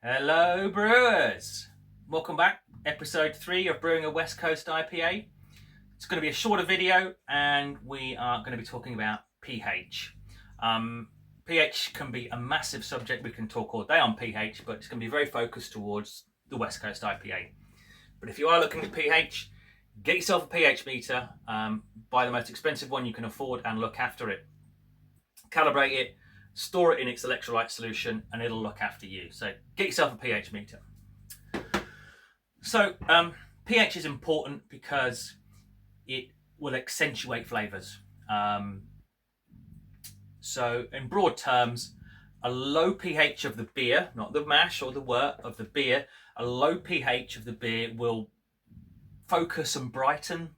Hello, brewers! Welcome back. Episode 3 of Brewing a West Coast IPA. It's going to be a shorter video, and we are going to be talking about pH. pH can be a massive subject. We can talk all day on pH, but it's going to be very focused towards the West Coast IPA. But if you are looking at pH, get yourself a pH meter. Buy the most expensive one you can afford and look after it. Calibrate it, store it in its electrolyte solution, and it'll look after you. So get yourself a pH meter. So pH is important because it will accentuate flavors. So in broad terms, a low pH of the beer, not the mash or the wort, of the beer, a low pH of the beer will focus and brighten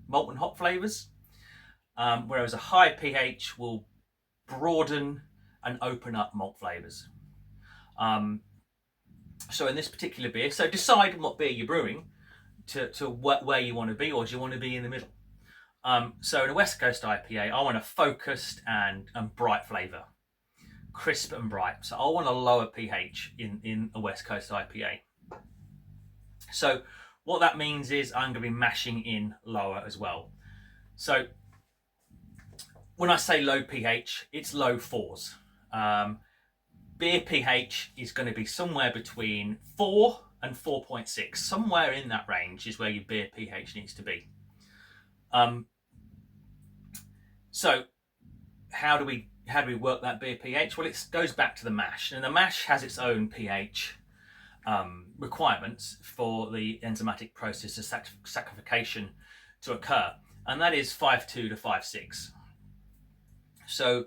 malt and hop flavors, whereas a high pH will broaden and open up malt flavors. So in this particular beer, so decide what beer you're brewing to where you want to be, or do you want to be in the middle? So in a West Coast IPA, I want a focused and bright flavour, crisp and bright. So I want a lower pH in a West Coast IPA. So what that means is I'm going to be mashing in lower as well. So when I say low pH, it's low 4s. Beer pH is going to be somewhere between 4 and 4.6. Somewhere in that range is where your beer pH needs to be. So how do we work that beer pH? Well, it goes back to the mash, and the mash has its own pH requirements for the enzymatic process of saccharification to occur, and that is 5.2 to 5.6. So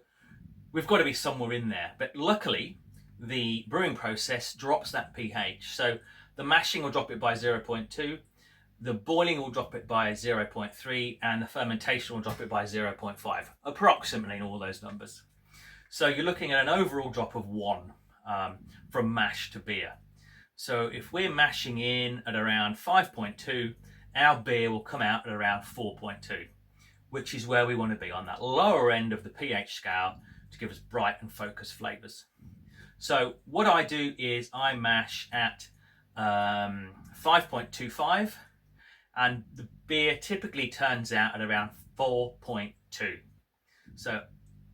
we've got to be somewhere in there, but luckily the brewing process drops that pH. So the mashing will drop it by 0.2, the boiling will drop it by 0.3, and the fermentation will drop it by 0.5, approximately in all those numbers. So you're looking at an overall drop of 1 from mash to beer. So if we're mashing in at around 5.2, our beer will come out at around 4.2, which is where we want to be, on that lower end of the pH scale, to give us bright and focused flavors. So what I do is I mash at 5.25, and the beer typically turns out at around 4.2. So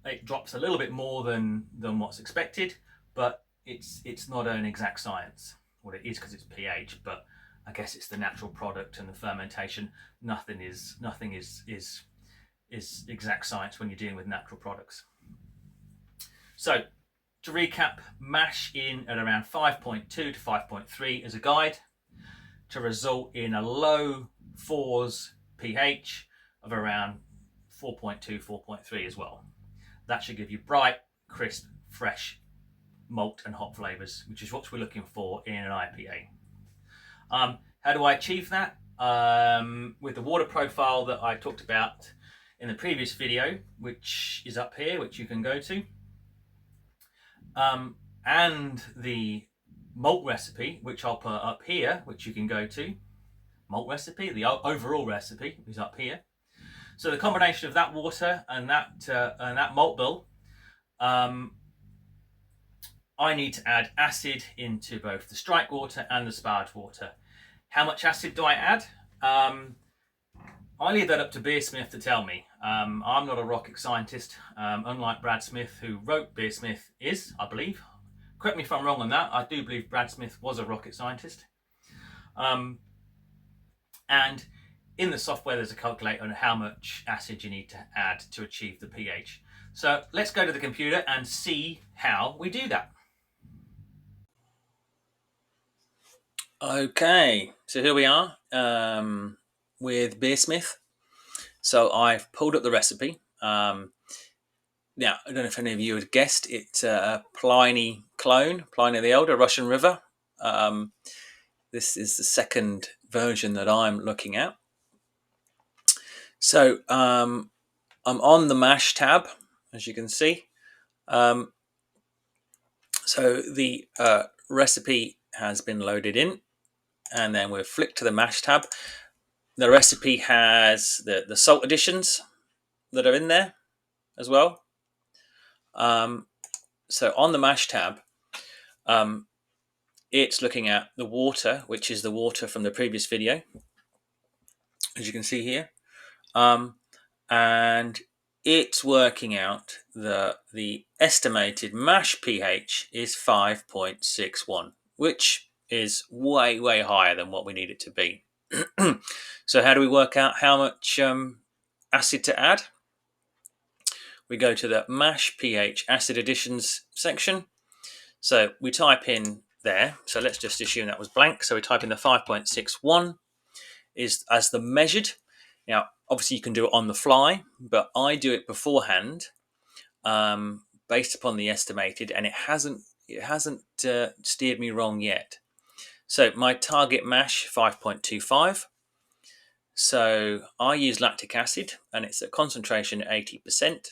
it drops a little bit more than what's expected, but it's not an exact science. Well, it is because it's pH, but I guess it's the natural product and the fermentation. Nothing is exact science when you're dealing with natural products. So to recap, mash in at around 5.2 to 5.3 as a guide, to result in a low 4s pH of around 4.2, 4.3 as well. That should give you bright, crisp, fresh malt and hop flavors, which is what we're looking for in an IPA. How do I achieve that? With the water profile that I talked about in the previous video, which is up here, which you can go to, and the malt recipe, which I'll put up here, which you can go to. Malt recipe, the overall recipe is up here. So the combination of that water and that malt bill, I need to add acid into both the strike water and the sparge water. How much acid do I add? I leave that up to Beersmith to tell me. I'm not a rocket scientist, unlike Brad Smith, who wrote Beersmith is, I believe. Correct me if I'm wrong on that. I do believe Brad Smith was a rocket scientist. And in the software, there's a calculator on how much acid you need to add to achieve the pH. So let's go to the computer and see how we do that. Okay, so here we are with Beersmith. So I've pulled up the recipe. Now, I don't know if any of you had guessed, it's a Pliny clone, Pliny the Elder, Russian River. This is the second version that I'm looking at. So I'm on the mash tab, as you can see. So the recipe has been loaded in, and then we'll flick to the mash tab. The recipe has the salt additions that are in there as well. So on the mash tab, it's looking at the water, which is the water from the previous video, as you can see here. And it's working out that the estimated mash pH is 5.61, which is way higher than what we need it to be. So how do we work out how much acid to add? We go to the mash pH acid additions section. So we type in there. So let's just assume that was blank. So we type in the 5.61 is as the measured. Now, obviously you can do it on the fly, but I do it beforehand, based upon the estimated, and it hasn't steered me wrong yet. So my target mash 5.25. So I use lactic acid, and it's a concentration at 80%.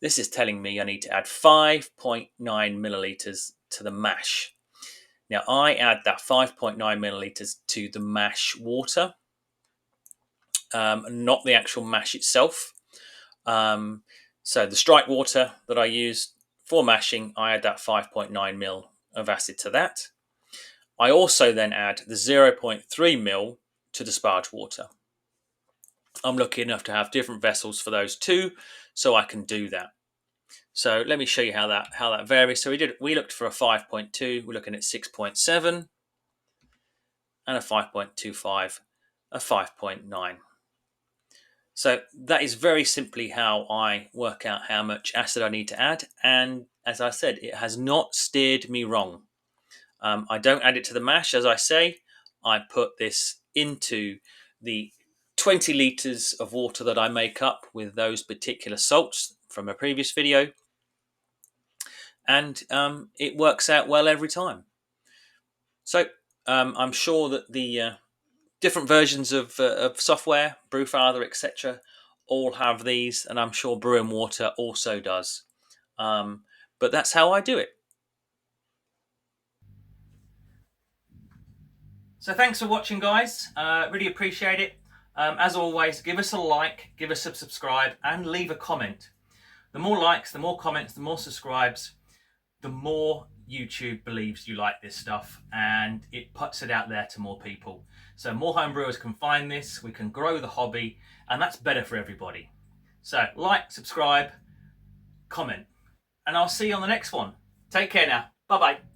This is telling me I need to add 5.9 milliliters to the mash. Now I add that 5.9 milliliters to the mash water, not the actual mash itself. So the strike water that I use for mashing, I add that 5.9 mil of acid to that. I also then add the 0.3 mil to the sparge water. I'm lucky enough to have different vessels for those two, so I can do that. So let me show you how that varies. So we looked for a 5.2, we're looking at 6.7, and a 5.25, a 5.9. So that is very simply how I work out how much acid I need to add. And as I said, it has not steered me wrong. I don't add it to the mash, as I say. I put this into the 20 litres of water that I make up with those particular salts from a previous video. And it works out well every time. So I'm sure that the different versions of software, Brewfather, etc., all have these, and I'm sure Brew Water also does. But that's how I do it. So thanks for watching, guys. Really appreciate it. As always, give us a like, give us a subscribe, and leave a comment. The more likes, the more comments, the more subscribes, the more YouTube believes you like this stuff, and it puts it out there to more people. So more homebrewers can find this, we can grow the hobby, and that's better for everybody. So like, subscribe, comment, and I'll see you on the next one. Take care now. Bye-bye.